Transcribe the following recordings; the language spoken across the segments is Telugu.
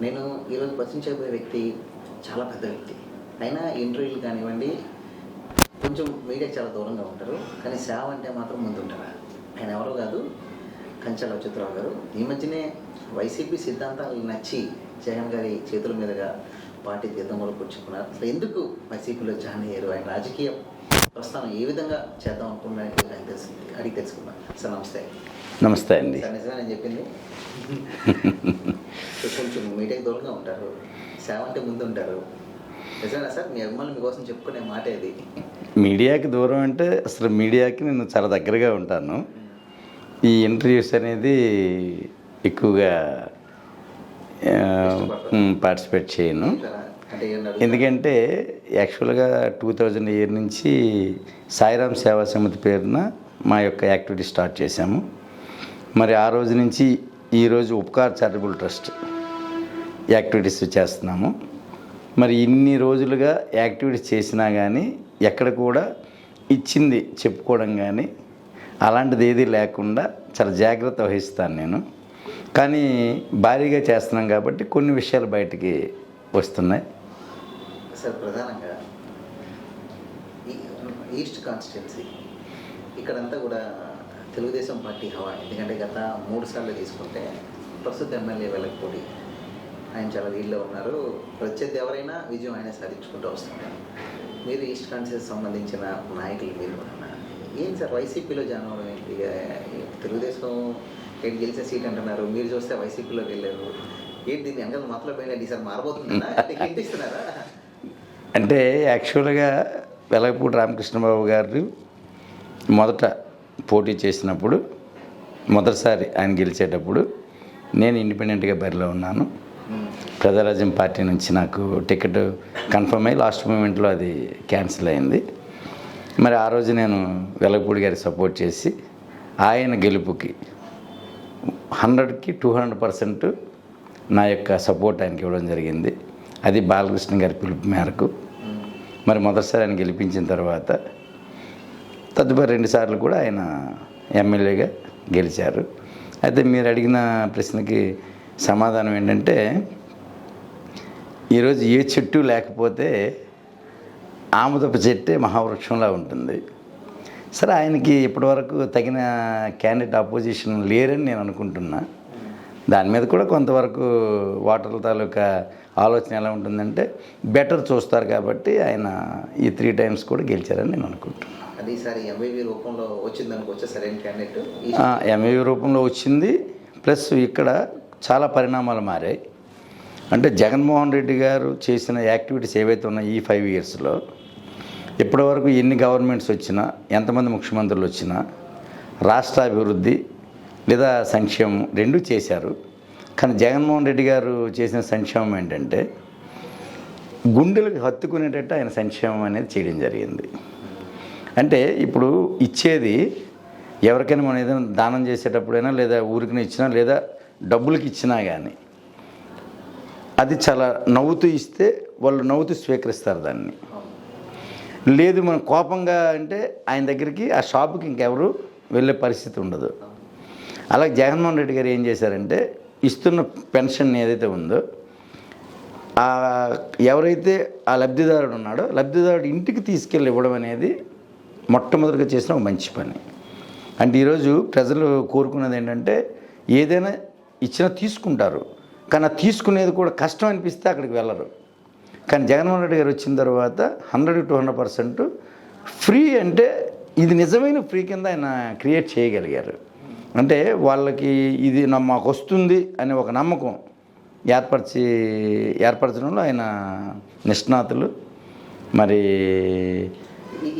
నేను ఈరోజు ప్రశ్నించబోయే వ్యక్తి చాలా పెద్ద వ్యక్తి. అయినా ఇంటర్వ్యూలు కానివ్వండి, కొంచెం మీడియా చాలా దూరంగా ఉంటారు. కానీ సేవ అంటే మాత్రం ముందుంటారు. ఆయన ఎవరో కాదు, కంచెల అచ్యుతరావు గారు. ఈ మధ్యనే వైసీపీ సిద్ధాంతాలు నచ్చి జగన్ గారి చేతుల మీదుగా పార్టీ తీర్థంలో కూర్చుకున్నారు. అసలు ఎందుకు వైసీపీలో జాయిన్ అయ్యారు? ఆయన రాజకీయ ప్రస్థానం ఏ విధంగా చేద్దాం అనుకున్నారని ఆయన తెలిసింది అడిగి తెలుసుకున్నాను. సార్ నమస్తే. నమస్తే అండి. సార్ నిజమే నేను చెప్పింది. కొంచెం మీడియాకి దూరంగా ఉంటారు, సేవ అంటే ముందు ఉంటారు. నిజమేనా సార్? మీ అభిమానులు మీకోసం చెప్పుకునే మాట ఇది. మీడియాకి దూరం అంటే అసలు మీడియాకి నేను చాలా దగ్గరగా ఉంటాను. ఈ ఇంటర్వ్యూస్ అనేది ఎక్కువగా పార్టిసిపేట్ చేయను. ఎందుకంటే యాక్చువల్గా 2000 ఇయర్ నుంచి సాయిరామ్ సేవా సమితి పేరున మా యొక్క యాక్టివిటీ స్టార్ట్ చేశాము. మరి ఆ రోజు నుంచి ఈరోజు ఉపకార్ చారిటబుల్ ట్రస్ట్ యాక్టివిటీస్ చేస్తున్నాము. మరి ఇన్ని రోజులుగా యాక్టివిటీస్ చేసినా కానీ ఎక్కడ కూడా ఇచ్చింది చెప్పుకోవడం కానీ అలాంటిది ఏది లేకుండా చాలా జాగ్రత్త వహిస్తాను నేను. కానీ భారీగా చేస్తున్నాం కాబట్టి కొన్ని విషయాలు బయటికి వస్తున్నాయి. సార్ ప్రధానంగా ఈస్ట్ కాన్స్టిట్యున్సీ ఇక్కడంతా కూడా తెలుగుదేశం పార్టీ హవా. ఎందుకంటే గత 3 సార్లు తీసుకుంటే ప్రస్తుత ఎమ్మెల్యే వెలగపూడి ఆయన చాలా లీడ్లో ఉన్నారు. ప్రత్యర్థి ఎవరైనా విజయం ఆయన సాధించుకుంటూ వస్తున్నారు. మీరు ఈస్ట్ కాన్స్టిట్యున్సీ సంబంధించిన నాయకులు మీరు ఏం సార్ వైసీపీలో జాయిన్ అవ్వడం ఏంటి? తెలుగుదేశం గెలిచే సీట్ అంటున్నారు, మీరు చూస్తే వైసీపీలోకి వెళ్ళారు. ఏంటి దీన్ని వెనకాల మొదలు పోయినట్టు ఈసారి మారబోతుందా? ఇస్తున్నారా? అంటే యాక్చువల్గా వెలగపూడి రామకృష్ణబాబు గారు మొదట పోటీ చేసినప్పుడు మొదటిసారి ఆయన గెలిచేటప్పుడు నేను ఇండిపెండెంట్గా బరిలో ఉన్నాను. ప్రజారాజ్యం పార్టీ నుంచి నాకు టికెట్ కన్ఫర్మ్ అయ్యి లాస్ట్ మూమెంట్లో అది క్యాన్సిల్ అయింది. మరి ఆ రోజు నేను వెలగపూడి గారికి సపోర్ట్ చేసి ఆయన గెలుపుకి 100కి 200% నా యొక్క సపోర్ట్ ఆయనకి ఇవ్వడం జరిగింది. అది బాలకృష్ణ గారి పిలుపు మేరకు. మరి మొదటిసారి ఆయన గెలిపించిన తర్వాత తదుపరి 2 సార్లు కూడా ఆయన ఎమ్మెల్యేగా గెలిచారు. అయితే మీరు అడిగిన ప్రశ్నకి సమాధానం ఏంటంటే, ఈరోజు ఏ చెట్టు లేకపోతే ఆముదపు చెట్టే మహావృక్షంలా ఉంటుంది. సరే, ఆయనకి ఇప్పటివరకు తగిన క్యాండిడేట్ అపోజిషన్ లేరని నేను అనుకుంటున్నా. దాని మీద కూడా కొంతవరకు ఓటర్ల తాలూకా ఆలోచన ఎలా ఉంటుందంటే బెటర్ చూస్తారు కాబట్టి ఆయన ఈ 3 టైమ్స్ కూడా గెలిచారని నేను అనుకుంటున్నాను. అది సార్ ఎంవీవీ రూపంలో వచ్చిందనుకోవచ్చా సరైన క్యాండిడేట్? ఎంవీవీ రూపంలో వచ్చింది. ప్లస్ ఇక్కడ చాలా పరిణామాలు మారాయి. అంటే జగన్మోహన్ రెడ్డి గారు చేసిన యాక్టివిటీస్ ఏవైతే ఉన్నాయో ఈ 5 ఇయర్స్లో ఇప్పటివరకు ఎన్ని గవర్నమెంట్స్ వచ్చినా, ఎంతమంది ముఖ్యమంత్రులు వచ్చినా రాష్ట్ర అభివృద్ధి లేదా సంక్షేమం 2 చేశారు. కానీ జగన్మోహన్ రెడ్డి గారు చేసిన సంక్షేమం ఏంటంటే గుండెలకు హత్తుకునేటట్టు ఆయన సంక్షేమం అనేది చేయడం జరిగింది. అంటే ఇప్పుడు ఇచ్చేది ఎవరికైనా మనం ఏదైనా దానం చేసేటప్పుడైనా లేదా ఊరికి ఇచ్చినా లేదా డబ్బులకి ఇచ్చినా కానీ అది చాలా నవ్వుతూ ఇస్తే వాళ్ళు నవ్వుతూ స్వీకరిస్తారు దాన్ని. లేదు మనం కోపంగా అంటే ఆయన దగ్గరికి ఆ షాపుకి ఇంకెవరు వెళ్ళే పరిస్థితి ఉండదు. అలాగే జగన్మోహన్ రెడ్డి గారు ఏం చేశారంటే ఇస్తున్న పెన్షన్ ఏదైతే ఉందో ఎవరైతే ఆ లబ్ధిదారుడు ఉన్నాడో లబ్ధిదారుడు ఇంటికి తీసుకెళ్ళి ఇవ్వడం అనేది మొట్టమొదటిగా చేసిన ఒక మంచి పని. అంటే ఈరోజు ప్రజలు కోరుకున్నది ఏంటంటే ఏదైనా ఇచ్చినా తీసుకుంటారు, కానీ ఆ తీసుకునేది కూడా కష్టం అనిపిస్తే అక్కడికి వెళ్ళరు. కానీ జగన్మోహన్ రెడ్డి గారు వచ్చిన తర్వాత 100-200% ఫ్రీ, అంటే ఇది నిజమైన ఫ్రీ కింద ఆయన క్రియేట్ చేయగలిగారు. అంటే వాళ్ళకి ఇది మాకు వస్తుంది అనే ఒక నమ్మకం ఏర్పరచడంలో ఆయన నిష్ణాతులు. మరి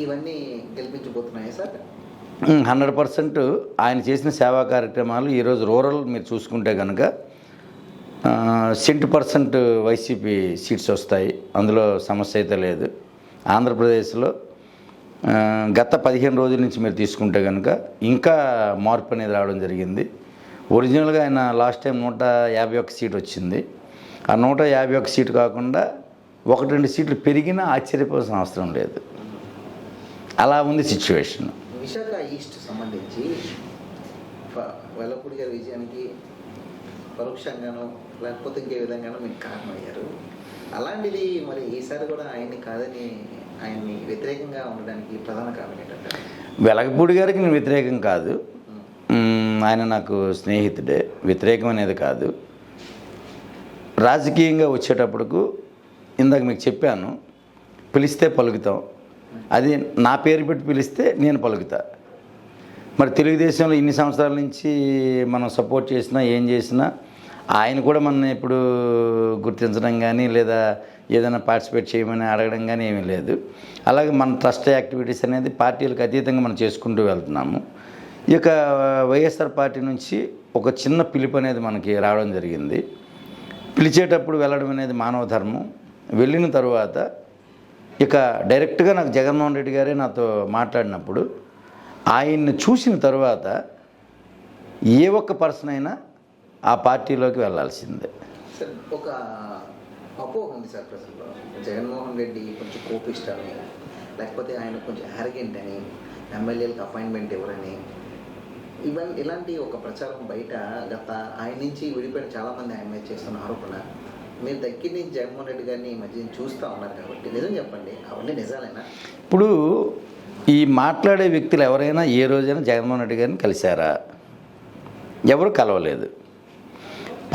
ఇవన్నీ గెలిపించబోతున్నాయి సార్. 100% ఆయన చేసిన సేవా కార్యక్రమాలు ఈరోజు రూరల్ మీరు చూసుకుంటే కనుక 70% వైసీపీ సీట్స్ వస్తాయి, అందులో సమస్య అయితే లేదు. ఆంధ్రప్రదేశ్లో గత 15 రోజుల నుంచి మీరు తీసుకుంటే కనుక ఇంకా మార్పు అనేది రావడం జరిగింది. ఒరిజినల్గా ఆయన లాస్ట్ టైం 151 సీట్ వచ్చింది. ఆ 151 సీటు కాకుండా 1-2 సీట్లు పెరిగినా ఆశ్చర్యపోవాల్సిన అవసరం లేదు. అలా ఉంది సిచ్యువేషన్. విశాఖ ఈస్ట్ సంబంధించి వెలగపూడి గారి విజయానికి పరోక్షంగానో లేకపోతే ఇంకే విధంగానో మీకు కారణమయ్యారు. అలాంటిది మరి ఈసారి కూడా ఆయన్ని కాదని ఆయన్ని వ్యతిరేకంగా ఉండడానికి ప్రధాన కారణం ఏంటంటే? వెలగపూడి గారికి నేను వ్యతిరేకం కాదు. ఆయన నాకు స్నేహితుడే, వ్యతిరేకం అనేది కాదు. రాజకీయంగా వచ్చేటప్పటికు ఇందాక మీకు చెప్పాను, పిలిస్తే పలుకుతాం. అది నా పేరు పెట్టి పిలిస్తే నేను పలుకుతా. మరి తెలుగుదేశంలో ఇన్ని సంవత్సరాల నుంచి మనం సపోర్ట్ చేసినా ఏం చేసినా ఆయన కూడా మన ఇప్పుడు గుర్తించడం కానీ లేదా ఏదైనా పార్టిసిపేట్ చేయమని అడగడం కానీ ఏమీ లేదు. అలాగే మన ట్రస్ట్ యాక్టివిటీస్ అనేది పార్టీలకు అతీతంగా మనం చేసుకుంటూ వెళ్తున్నాము. ఇక వైఎస్ఆర్ పార్టీ నుంచి ఒక చిన్న పిలుపు అనేది మనకి రావడం జరిగింది. పిలిచేటప్పుడు వెళ్ళడం అనేది మానవ ధర్మం. వెళ్ళిన తర్వాత ఇక డైరెక్ట్గా నాకు జగన్మోహన్ రెడ్డి గారే నాతో మాట్లాడినప్పుడు ఆయన్ని చూసిన తర్వాత ఏ ఒక్క పర్సన్ అయినా ఆ పార్టీలోకి వెళ్ళాల్సిందే. సార్, ఒక అపోహ ఉంది సార్ ప్రజల్లో, జగన్మోహన్ రెడ్డి కొంచెం కోపిష్టని, లేకపోతే ఆయన కొంచెం యారగెంట్ అని, ఎమ్మెల్యేలకు అపాయింట్మెంట్ ఎవరని, ఇలాంటి ఒక ప్రచారం బయట గత ఆయన నుంచి విడిపోయిన చాలామంది ఆయన మీద చేస్తున్న ఆరోపణ. మీరు దగ్గర నుంచి జగన్మోహన్ రెడ్డి గారిని ఈ మధ్య చూస్తూ ఉన్నారు కాబట్టి నిజం చెప్పండి, అవన్నీ నిజాలేనా? ఇప్పుడు ఈ మాట్లాడే వ్యక్తులు ఎవరైనా ఏ రోజైనా జగన్మోహన్ రెడ్డి గారిని కలిశారా? ఎవరు కలవలేదు.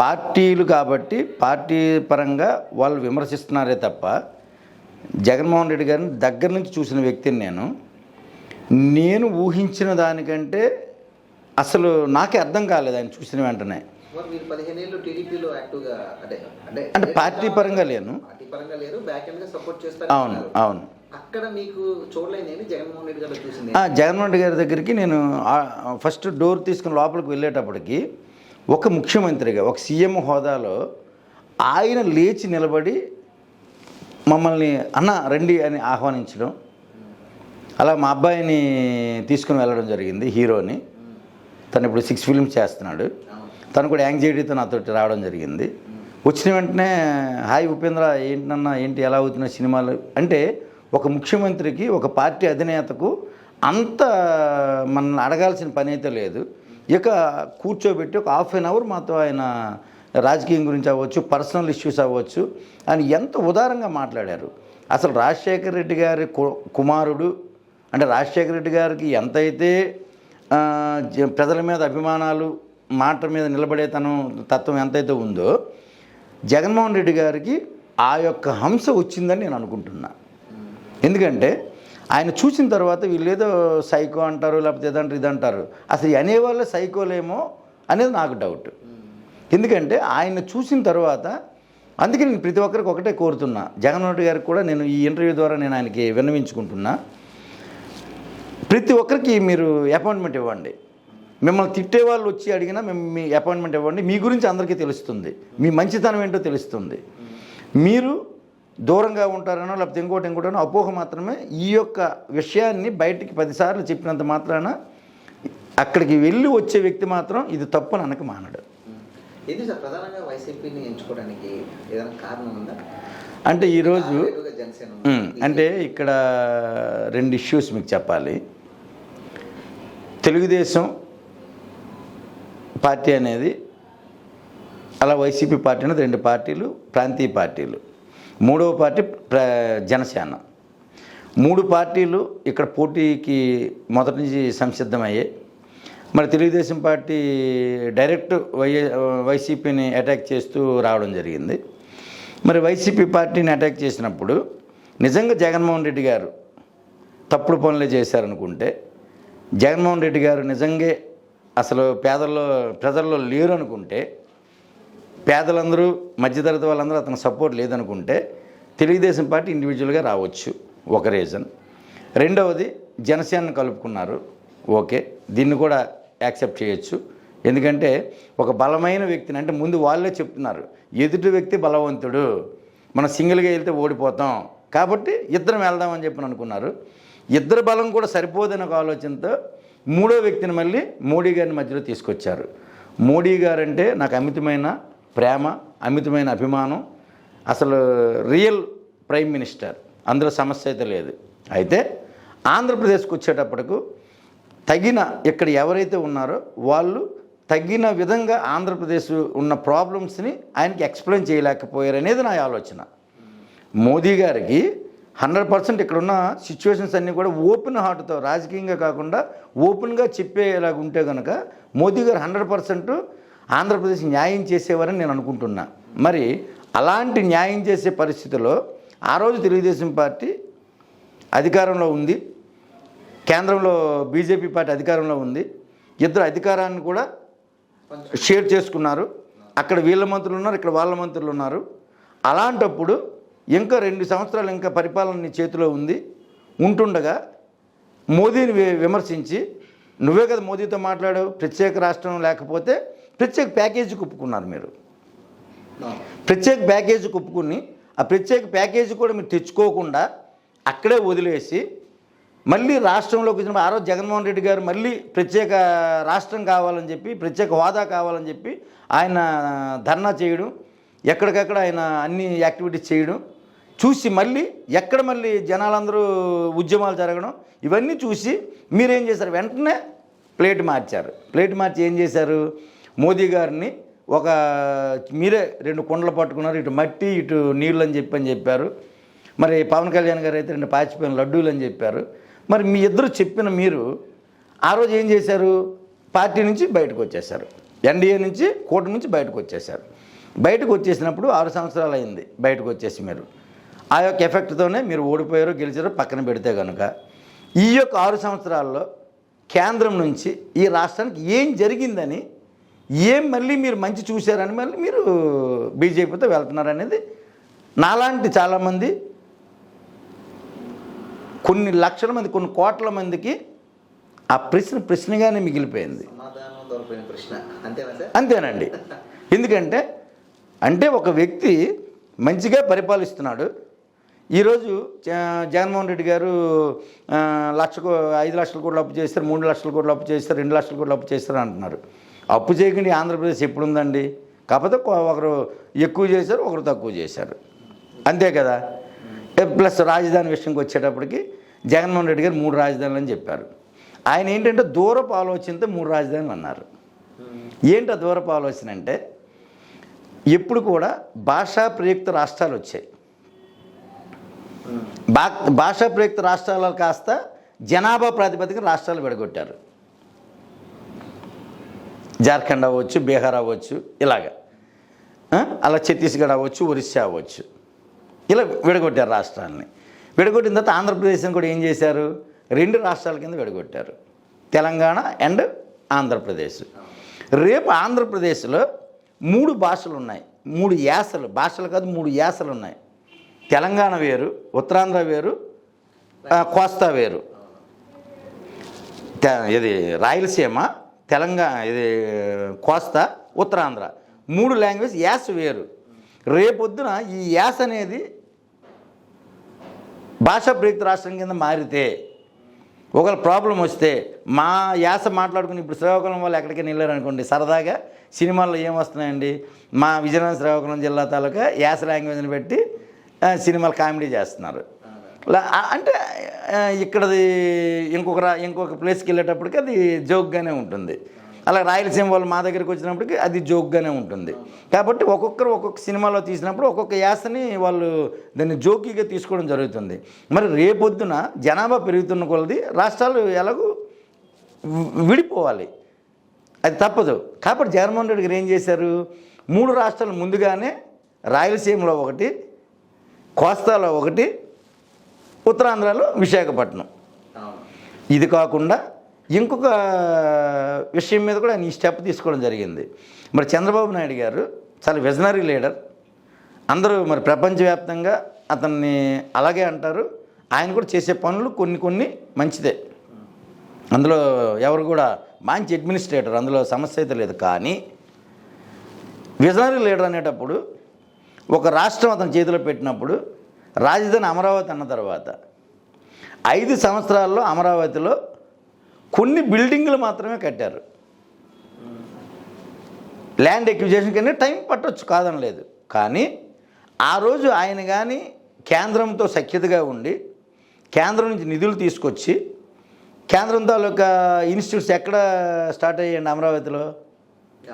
పార్టీలు కాబట్టి పార్టీ పరంగా వాళ్ళు విమర్శిస్తున్నారే తప్ప జగన్మోహన్ రెడ్డి గారిని దగ్గర నుంచి చూసిన వ్యక్తిని నేను ఊహించిన దానికంటే అసలు నాకే అర్థం కాలేదు ఆయన చూసిన వెంటనే. మీరు 15 ఏళ్ళు టీడీపీలో యాక్టివ్గా అంటే పార్టీ పరంగా లేను, బ్యాక్ ఎండ్గా సపోర్ట్ చేస్తారు. అవును అవును. అక్కడ మీకు చూడలేని జగన్మోహన్ రెడ్డి గారు చూసింది. జగన్మోహన్ రెడ్డి గారి దగ్గరికి నేను ఫస్ట్ డోర్ తీసుకుని లోపలికి వెళ్ళేటప్పటికి ఒక ముఖ్యమంత్రిగా ఒక సీఎం హోదాలో ఆయన లేచి నిలబడి మమ్మల్ని అన్న రండి అని ఆహ్వానించడం, అలా మా అబ్బాయిని తీసుకుని వెళ్ళడం జరిగింది. హీరోని, తను ఇప్పుడు 6 ఫిల్మ్స్ చేస్తున్నాడు. తను కూడా యాంగ్జైటీతో నాతో రావడం జరిగింది. వచ్చిన వెంటనే హాయ్ ఉపేంద్ర, ఏంటన్నా ఏంటి ఎలా అవుతున్న సినిమాలు అంటే ఒక ముఖ్యమంత్రికి ఒక పార్టీ అధినేతకు అంత మనల్ని అడగాల్సిన పని అయితే లేదు. ఇక కూర్చోబెట్టి ఒక ½ అన్ అవర్ మాతో ఆయన రాజకీయం గురించి అవ్వచ్చు, పర్సనల్ ఇష్యూస్ అవ్వచ్చు, ఆయన ఎంత ఉదారంగా మాట్లాడారు. అసలు రాజశేఖర రెడ్డి గారి కుమారుడు అంటే రాజశేఖర రెడ్డి గారికి ఎంతైతే ప్రజల మీద అభిమానాలు, మాట మీద నిలబడే తత్వం ఎంతైతే ఉందో జగన్మోహన్ రెడ్డి గారికి ఆ యొక్క హంస వచ్చిందని నేను అనుకుంటున్నా. ఎందుకంటే ఆయన చూసిన తర్వాత వీళ్ళేదో సైకో అంటారు, లేకపోతే ఇదంటారు. అసలు అనేవాళ్ళే సైకోలేమో అనేది నాకు డౌట్. ఎందుకంటే ఆయన చూసిన తర్వాత అందుకే నేను ప్రతి ఒక్కరికి ఒకటే కోరుతున్నా, జగన్మోహన్ రెడ్డి గారికి కూడా నేను ఈ ఇంటర్వ్యూ ద్వారా నేను ఆయనకి విన్నవించుకుంటున్నా, ప్రతి ఒక్కరికి మీరు అపాయింట్మెంట్ ఇవ్వండి. మిమ్మల్ని తిట్టే వాళ్ళు వచ్చి అడిగినా మేము మీ అపాయింట్మెంట్ ఇవ్వండి. మీ గురించి అందరికీ తెలుస్తుంది, మీ మంచితనం ఏంటో తెలుస్తుంది. మీరు దూరంగా ఉంటారనో లేకపోతే ఇంకోటనో అపోహ మాత్రమే. ఈ యొక్క విషయాన్ని బయటికి 10 సార్లు చెప్పినంత మాత్రాన అక్కడికి వెళ్ళి వచ్చే వ్యక్తి మాత్రం ఇది తప్పు అని అనక మానడు. ఇది సార్ ప్రధానంగా వైసీపీని ఎంచుకోవడానికి ఏదైనా కారణం ఉందా? అంటే ఈరోజు అంటే ఇక్కడ 2 ఇష్యూస్ మీకు చెప్పాలి. తెలుగుదేశం పార్టీ అనేది, అలా వైసీపీ పార్టీ అనేది 2 పార్టీలు, ప్రాంతీయ పార్టీలు. 3వ పార్టీ జనసేన. 3 పార్టీలు ఇక్కడ పోటీకి మొదటి నుంచి సంసిద్ధమయ్యాయి. మరి తెలుగుదేశం పార్టీ డైరెక్ట్ వైసీపీని అటాక్ చేస్తూ రావడం జరిగింది. మరి వైసీపీ పార్టీని అటాక్ చేసినప్పుడు నిజంగా జగన్మోహన్ రెడ్డి గారు తప్పుడు పనులే చేశారనుకుంటే, జగన్మోహన్ రెడ్డి గారు నిజంగా అసలు ప్రజల్లో లేరు అనుకుంటే, పేదలందరూ మధ్యతరగతి వాళ్ళందరూ అతనికి సపోర్ట్ లేదనుకుంటే తెలుగుదేశం పార్టీ ఇండివిజువల్గా రావచ్చు, ఒక రీజన్. రెండవది జనసేనను కలుపుకున్నారు, ఓకే, దీన్ని కూడా యాక్సెప్ట్ చేయొచ్చు. ఎందుకంటే ఒక బలమైన వ్యక్తిని, అంటే ముందు వాళ్ళే చెప్తున్నారు ఎదుటి వ్యక్తి బలవంతుడు, మనం సింగిల్గా వెళ్తే ఓడిపోతాం కాబట్టి ఇద్దరం వెళ్దామని చెప్పి అనుకున్నారు. ఇద్దరు బలం కూడా సరిపోదని ఒక ఆలోచనతో 3వ వ్యక్తిని మళ్ళీ మోడీ గారిని మధ్యలో తీసుకొచ్చారు. మోడీ గారు అంటే నాకు అమితమైన ప్రేమ, అమితమైన అభిమానం. అసలు రియల్ ప్రైమ్ మినిస్టర్, అందులో సమస్య అయితే లేదు. అయితే ఆంధ్రప్రదేశ్కి వచ్చేటప్పటికు తగిన ఇక్కడ ఎవరైతే ఉన్నారో వాళ్ళు తగ్గిన విధంగా ఆంధ్రప్రదేశ్ ఉన్న ప్రాబ్లమ్స్ని ఆయనకి ఎక్స్ప్లెయిన్ చేయలేకపోయారు అనేది నా ఆలోచన. మోదీ గారికి 100% ఇక్కడున్న సిచ్యువేషన్స్ అన్నీ కూడా ఓపెన్ హార్ట్తో రాజకీయంగా కాకుండా ఓపెన్గా చెప్పేలాగా ఉంటే కనుక మోదీ గారు 100% ఆంధ్రప్రదేశ్ న్యాయం చేసేవారని నేను అనుకుంటున్నా. మరి అలాంటి న్యాయం చేసే పరిస్థితిలో ఆ రోజు తెలుగుదేశం పార్టీ అధికారంలో ఉంది, కేంద్రంలో బీజేపీ పార్టీ అధికారంలో ఉంది. ఇద్దరు అధికారాన్ని కూడా షేర్ చేసుకున్నారు. అక్కడ వీళ్ళ మంత్రులు ఉన్నారు, ఇక్కడ వాళ్ళ మంత్రులు ఉన్నారు. అలాంటప్పుడు ఇంకా 2 సంవత్సరాలు ఇంకా పరిపాలన చేతిలో ఉంటుండగా మోదీని విమర్శించి నువ్వే కదా మోదీతో మాట్లాడావు, ప్రత్యేక రాష్ట్రం లేకపోతే ప్రత్యేక ప్యాకేజీకి ఒప్పుకున్నారు మీరు. ప్రత్యేక ప్యాకేజీకి ఒప్పుకుని ఆ ప్రత్యేక ప్యాకేజీ కూడా మీరు తెచ్చుకోకుండా అక్కడే వదిలేసి మళ్ళీ రాష్ట్రంలోకి వచ్చినప్పుడు ఆ రోజు జగన్మోహన్ రెడ్డి గారు మళ్ళీ ప్రత్యేక రాష్ట్రం కావాలని చెప్పి, ప్రత్యేక హోదా కావాలని చెప్పి ఆయన ధర్నా చేయడం, ఎక్కడికక్కడ ఆయన అన్ని యాక్టివిటీస్ చేయడం చూసి మళ్ళీ మళ్ళీ జనాలందరూ ఉద్యమాలు జరగడం ఇవన్నీ చూసి మీరేం చేశారు, వెంటనే ప్లేట్ మార్చారు. ప్లేట్ మార్చి ఏం చేశారు, మోదీ గారిని మీరే 2 కుండలు పట్టుకున్నారు, ఇటు మట్టి ఇటు నీళ్ళు అని చెప్పారు. మరి పవన్ కళ్యాణ్ గారు అయితే 2 పాచిపోయిన లడ్డూలు అని చెప్పారు. మరి మీ ఇద్దరు చెప్పిన మీరు ఆ రోజు ఏం చేశారు, పార్టీ నుంచి బయటకు వచ్చేశారు, ఎన్డీఏ నుంచి కూటమి నుంచి బయటకు వచ్చేశారు. బయటకు వచ్చేసినప్పుడు 6 సంవత్సరాలు అయింది బయటకు వచ్చేసి మీరు. ఆ యొక్క ఎఫెక్ట్తోనే మీరు ఓడిపోయారో గెలిచారో పక్కన పెడితే కనుక ఈ యొక్క 6 సంవత్సరాల్లో కేంద్రం నుంచి ఈ రాష్ట్రానికి ఏం జరిగిందని, మళ్ళీ మీరు మంచి చూశారని మళ్ళీ మీరు బీజేపీతో వెళ్తున్నారనేది నాలాంటి చాలామంది, కొన్ని లక్షల మంది, కొన్ని కోట్ల మందికి ఆ ప్రశ్నగానే మిగిలిపోయింది. అంతేనండి. ఎందుకంటే ఒక వ్యక్తి మంచిగా పరిపాలిస్తున్నాడు. ఈరోజు జగన్మోహన్ రెడ్డి గారు 5 లక్షల కోట్లు అప్పు చేస్తారు, 3 లక్షల కోట్లు అప్పు చేస్తారు, 2 లక్షల కోట్లు అప్పు చేస్తారు అంటున్నారు. అప్పు చేయకుండా ఆంధ్రప్రదేశ్ ఎప్పుడుందండి? కాకపోతే ఒకరు ఎక్కువ చేశారు, ఒకరు తక్కువ చేశారు, అంతే కదా. ప్లస్ రాజధాని విషయంకి వచ్చేటప్పటికి జగన్మోహన్ రెడ్డి గారు 3 రాజధానులు అని చెప్పారు. ఆయన ఏంటంటే దూరపు ఆలోచనతో 3 రాజధానులు అన్నారు. ఏంటో దూరపు ఆలోచన అంటే ఎప్పుడు కూడా భాషా ప్రయుక్త రాష్ట్రాలు వచ్చాయి. భాషా ప్రయుక్త రాష్ట్రాలు కాస్త జనాభా ప్రాతిపదికన రాష్ట్రాలు విడగొట్టారు. జార్ఖండ్ అవ్వచ్చు, బీహార్ అవ్వచ్చు, ఇలాగా అలా ఛత్తీస్గఢ్ అవ్వచ్చు, ఒరిస్సా అవ్వచ్చు, ఇలా విడగొట్టారు రాష్ట్రాలని. విడగొట్టిన తర్వాత ఆంధ్రప్రదేశ్ని కూడా ఏం చేశారు, 2 రాష్ట్రాల కింద విడగొట్టారు, తెలంగాణ అండ్ ఆంధ్రప్రదేశ్. రేపు ఆంధ్రప్రదేశ్లో 3 భాషలు ఉన్నాయి, 3 యాసలు, భాషలు కాదు 3 యాసలు ఉన్నాయి. తెలంగాణ వేరు, ఉత్తరాంధ్ర వేరు, కోస్తా వేరు. ఇది రాయలసీమ, తెలంగాణ, ఇది కోస్తా, ఉత్తరాంధ్ర, 3 లాంగ్వేజ్ యాస వేరు. రేపొద్దున ఈ యాస అనేది భాషా ప్రయుక్త రాష్ట్రం కింద మారితే ఒకవేళ ప్రాబ్లం వస్తే మా యాస మాట్లాడుకుని ఇప్పుడు శ్రీకాకుళం వాళ్ళు ఎక్కడికైనా వెళ్ళారనుకోండి, సరదాగా సినిమాల్లో ఏం వస్తున్నాయండి, మా విజయనగరం శ్రీకాకుళం జిల్లా తాలూకా యాస లాంగ్వేజ్ని పెట్టి సినిమాలు కామెడీ చేస్తున్నారు. అంటే ఇక్కడది ఇంకొక ప్లేస్కి వెళ్ళేటప్పటికి అది జోక్గానే ఉంటుంది. అలా రాయలసీమ వాళ్ళు మా దగ్గరికి వచ్చినప్పటికి అది జోక్గానే ఉంటుంది. కాబట్టి ఒక్కొక్క సినిమాలో తీసినప్పుడు ఒక్కొక్క యాసని వాళ్ళు దాన్ని జోకీగా తీసుకోవడం జరుగుతుంది. మరి రేపొద్దున జనాభా పెరుగుతున్న కొలది రాష్ట్రాలు ఎలాగూ విడిపోవాలి, అది తప్పదు. కాబట్టి జగన్మోహన్ రెడ్డి గారు ఏం చేశారు, 3 రాష్ట్రాలు ముందుగానే రాయలసీమలో 1, కోస్తాలో 1, ఉత్తరాంధ్రలో విశాఖపట్నం. ఇది కాకుండా ఇంకొక విషయం మీద కూడా ఆయన ఈ స్టెప్ తీసుకోవడం జరిగింది. మరి చంద్రబాబు నాయుడు గారు చాలా విజనరీ లీడర్, అందరూ మరి ప్రపంచవ్యాప్తంగా అతన్ని అలాగే అంటారు. ఆయన కూడా చేసే పనులు కొన్ని మంచిదే, అందులో ఎవరు కూడా మంచి అడ్మినిస్ట్రేటర్, అందులో సమస్య అయితే లేదు. కానీ విజనరీ లీడర్ అనేటప్పుడు ఒక రాష్ట్రం అతని చేతిలో పెట్టినప్పుడు రాజధాని అమరావతి అన్న తర్వాత 5 సంవత్సరాల్లో అమరావతిలో కొన్ని బిల్డింగులు మాత్రమే కట్టారు. ల్యాండ్ ఎక్విజిషన్ కన్నా టైం పట్టవచ్చు, కాదనలేదు. కానీ ఆ రోజు ఆయన కానీ కేంద్రంతో సఖ్యతగా ఉండి కేంద్రం నుంచి నిధులు తీసుకొచ్చి కేంద్రం తాలూకా ఇన్స్టిట్యూట్స్ ఎక్కడ స్టార్ట్ అయ్యాయండి, అమరావతిలో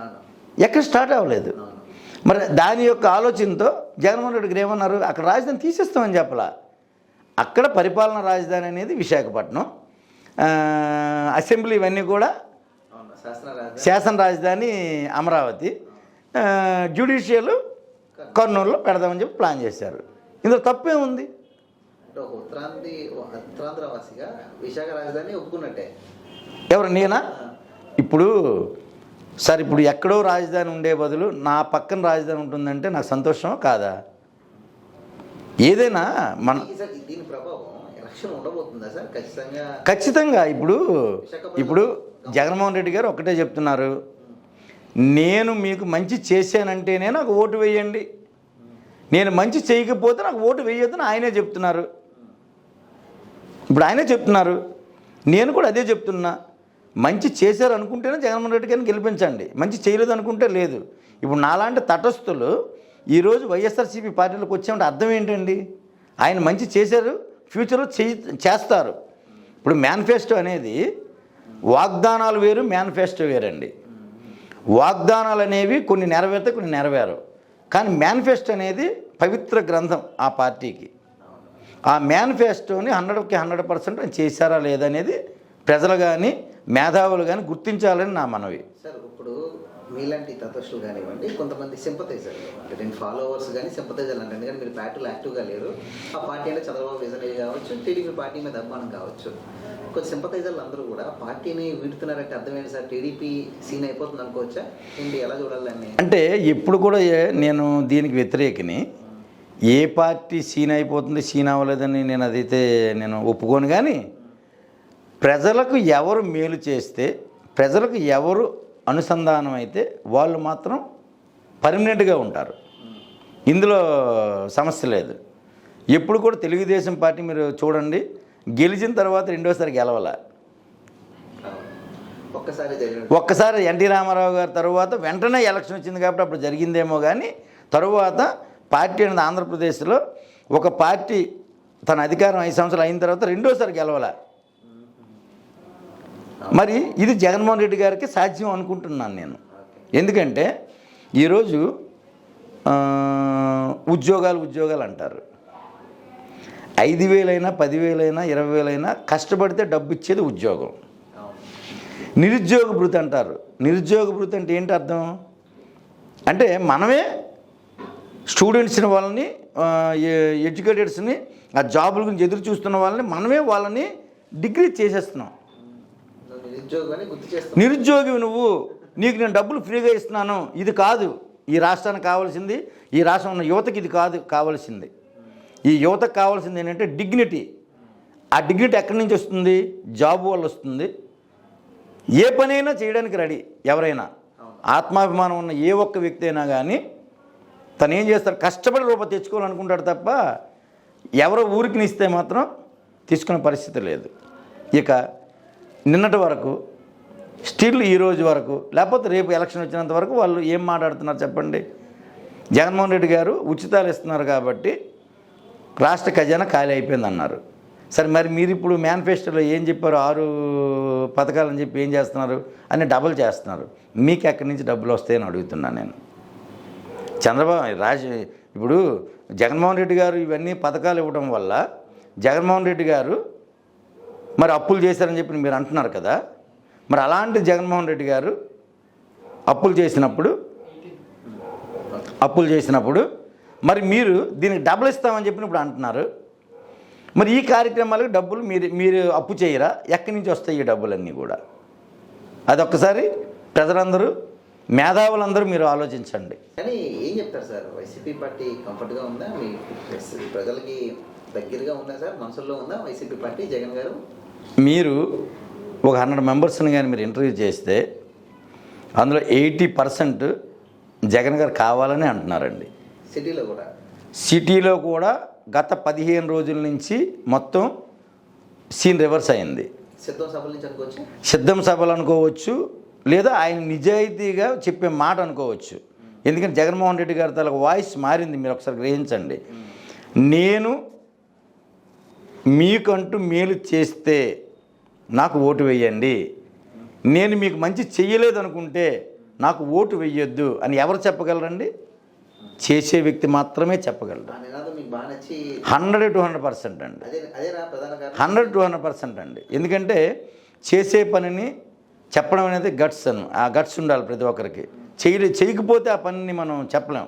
అవును. ఎక్కడ స్టార్ట్ అవ్వలేదు. అవును. మరి దాని యొక్క ఆలోచనతో జగన్మోహన్ రెడ్డి గారు ఏమన్నారు, అక్కడ రాజధాని తీసేస్తామని చెప్పలా. అక్కడ పరిపాలనా రాజధాని అనేది విశాఖపట్నం, అసెంబ్లీ ఇవన్నీ కూడా అవును. శాసన శాసన రాజధాని అమరావతి, జ్యుడిషియల్ కర్నూలులో పెడదామని చెప్పి ప్లాన్ చేశారు. ఇందులో తప్పే ఉంది? అంటే ఒక ఉత్తరాంధ్రవాసిగా విశాఖ రాజధాని ఒప్పుకున్నట్టే. ఎవరు, నేనా? ఇప్పుడు సార్, ఇప్పుడు ఎక్కడో రాజధాని ఉండే బదులు నా పక్కన రాజధాని ఉంటుందంటే నాకు సంతోషమా కాదా? ఏదైనా మన దీని ప్రభావం ఎలక్షన్ ఉండబోతుందా సార్? ఖచ్చితంగా. ఇప్పుడు జగన్మోహన్ రెడ్డి గారు ఒకటే చెప్తున్నారు, నేను మీకు మంచి చేశానంటేనే నాకు ఓటు వేయండి, నేను మంచి చేయకపోతే నాకు ఓటు వేయొద్దని ఆయనే చెప్తున్నారు. ఇప్పుడు ఆయనే చెప్తున్నారు, నేను కూడా అదే చెప్తున్నా. మంచి చేశారు అనుకుంటేనే జగన్మోహన్ రెడ్డి గారిని గెలిపించండి, మంచి చేయలేదు అనుకుంటే లేదు. ఇప్పుడు నాలాంటి తటస్థులు ఈరోజు వైఎస్ఆర్సీపీ పార్టీలోకి వచ్చామంటే అర్థం ఏంటండి? ఆయన మంచి చేశారు, ఫ్యూచర్లో చేస్తారు. ఇప్పుడు మేనిఫెస్టో అనేది వాగ్దానాలు వేరు, మేనిఫెస్టో వేరండి. వాగ్దానాలు అనేవి కొన్ని నెరవేరుతాయి, కొన్ని నెరవేరవు. కానీ మేనిఫెస్టో అనేది పవిత్ర గ్రంథం ఆ పార్టీకి. ఆ మేనిఫెస్టోని 100కి 100% చేశారా లేదనేది ప్రజలు కానీ మేధావులు కానీ గుర్తించాలని నా మనవి. సార్, ఇప్పుడు మీలాంటి తత్వస్తులు కానివ్వండి, కొంతమంది సింపతైజర్ అంటే నేను ఫాలోవర్స్ కానీ సింపతైజర్లు అంటే, ఎందుకంటే మీరు పార్టీలో యాక్టివ్గా లేరు. ఆ పార్టీ అంటే చంద్రబాబు విజనరీ కావచ్చు, టీడీపీ పార్టీ మీద అభిమానం కావచ్చు. కొంచెం సింపతైజర్లు అందరూ కూడా పార్టీని వీడుతున్నారంటే అర్థమైంది సార్, టీడీపీ సీన్ అయిపోతుంది అనుకోవచ్చా? ఏంటి, ఎలా చూడాలని? అంటే ఎప్పుడు కూడా నేను దీనికి వ్యతిరేకిని. ఏ పార్టీ సీన్ అయిపోతుంది, సీన్ అవ్వలేదని నేను ఒప్పుకోను. కానీ ప్రజలకు ఎవరు మేలు చేస్తే, ప్రజలకు ఎవరు అనుసంధానం అయితే వాళ్ళు మాత్రం పర్మనెంట్గా ఉంటారు. ఇందులో సమస్య లేదు. ఎప్పుడు కూడా తెలుగుదేశం పార్టీ మీరు చూడండి, గెలిచిన తర్వాత రెండోసారి గెలవాల. ఒక్కసారి ఎన్టీ రామారావు గారి తర్వాత వెంటనే ఎలక్షన్ వచ్చింది కాబట్టి అప్పుడు జరిగిందేమో. కానీ తరువాత పార్టీ అనేది ఆంధ్రప్రదేశ్లో ఒక పార్టీ తన అధికారం 5 సంవత్సరాలు అయిన తర్వాత రెండోసారి గెలవాల. మరి ఇది జగన్మోహన్ రెడ్డి గారికి సాధ్యం అనుకుంటున్నాను నేను. ఎందుకంటే ఈరోజు ఉద్యోగాలు అంటారు. 5,000 అయినా 10,000 అయినా 20,000 అయినా కష్టపడితే డబ్బు ఇచ్చేది ఉద్యోగం. నిరుద్యోగ భృతి అంటారు. నిరుద్యోగ భృతి అంటే ఏంటి అర్థం? అంటే మనమే స్టూడెంట్స్ని, వాళ్ళని ఎడ్యుకేటెడ్స్ని, ఆ జాబుల గురించి ఎదురు చూస్తున్న మనమే వాళ్ళని డిగ్రీ చేసేస్తున్నాం. నిరుద్యోగి నువ్వు, నీకు నేను డబ్బులు ఫ్రీగా ఇస్తున్నాను, ఇది కాదు ఈ రాష్ట్రానికి కావాల్సింది. ఈ రాష్ట్రం ఉన్న యువతకి ఇది కాదు కావాల్సింది. ఈ యువతకు కావాల్సింది ఏంటంటే డిగ్నిటీ. ఆ డిగ్నిటీ ఎక్కడి నుంచి వస్తుంది? జాబ్ వల్ల వస్తుంది. ఏ పనైనా చేయడానికి రెడీ ఎవరైనా. ఆత్మాభిమానం ఉన్న ఏ ఒక్క వ్యక్తి అయినా కానీ తను ఏం చేస్తాడు, కష్టపడి రూపాయి తెచ్చుకోవాలనుకుంటాడు తప్ప ఎవరో ఊరికి ఇస్తే మాత్రం తీసుకునే పరిస్థితి లేదు. ఇక నిన్నటి వరకు స్టిల్ ఈ రోజు వరకు, లేకపోతే రేపు ఎలక్షన్ వచ్చినంత వరకు వాళ్ళు ఏం మాట్లాడుతున్నారు చెప్పండి? జగన్మోహన్ రెడ్డి గారు ఉచితాలు ఇస్తున్నారు కాబట్టి రాష్ట్ర ఖజానా ఖాళీ అయిపోయింది అన్నారు. సరే, మరి మీరు ఇప్పుడు మేనిఫెస్టోలో ఏం చెప్పారు? 6 పథకాలని చెప్పి ఏం చేస్తున్నారు అని డబుల్ చేస్తున్నారు. మీకు ఎక్కడి నుంచి డబ్బులు వస్తాయని అడుగుతున్నాను నేను. ఇప్పుడు జగన్మోహన్ రెడ్డి గారు ఇవన్నీ పథకాలు ఇవ్వడం వల్ల జగన్మోహన్ రెడ్డి గారు మరి అప్పులు చేశారని చెప్పి మీరు అంటున్నారు కదా. మరి అలాంటి జగన్మోహన్ రెడ్డి గారు అప్పులు చేసినప్పుడు మరి మీరు దీనికి డబ్బులు ఇస్తామని చెప్పి ఇప్పుడు అంటున్నారు. మరి ఈ కార్యక్రమాలకు డబ్బులు మీరు అప్పు చేయరా? ఎక్కడి నుంచి వస్తాయి ఈ డబ్బులన్నీ కూడా? అదొక్కసారి ప్రజలందరూ, మేధావులందరూ మీరు ఆలోచించండి. కానీ ఏం చెప్తారు సార్, వైసీపీ పార్టీ కంఫర్ట్గా ఉందా? మీ ప్రజలకి దగ్గరగా ఉందా సార్? మనసుల్లో ఉందా వైసీపీ పార్టీ, జగన్ గారు? మీరు ఒక 100 మెంబర్స్ని కానీ మీరు ఇంటర్వ్యూ చేస్తే అందులో 80% జగన్ గారు కావాలని అంటున్నారండి. సిటీలో కూడా గత 15 రోజుల నుంచి మొత్తం సీన్ రివర్స్ అయింది. సిద్ధం సభలు అనుకోవచ్చు, లేదా ఆయన నిజాయితీగా చెప్పే మాట అనుకోవచ్చు. ఎందుకంటే జగన్మోహన్ రెడ్డి గారి తల వాయిస్ మారింది. మీరు ఒకసారి గ్రహించండి. నేను మీకంటూ మేలు చేస్తే నాకు ఓటు వేయండి, నేను మీకు మంచి చెయ్యలేదు అనుకుంటే నాకు ఓటు వెయ్యొద్దు అని ఎవరు చెప్పగలరండి? చేసే వ్యక్తి మాత్రమే చెప్పగలరు. ఆ నినాదం మీకు బాగా నచ్చి 100-200% అండి. అదేనా ప్రధాన కారణం? 100-200% అండి. ఎందుకంటే చేసే పనిని చెప్పడం అనేది గట్స్ ఆ గట్స్ ఉండాలి ప్రతి ఒక్కరికి. చేయకపోతే ఆ పనిని మనం చెప్పలేం.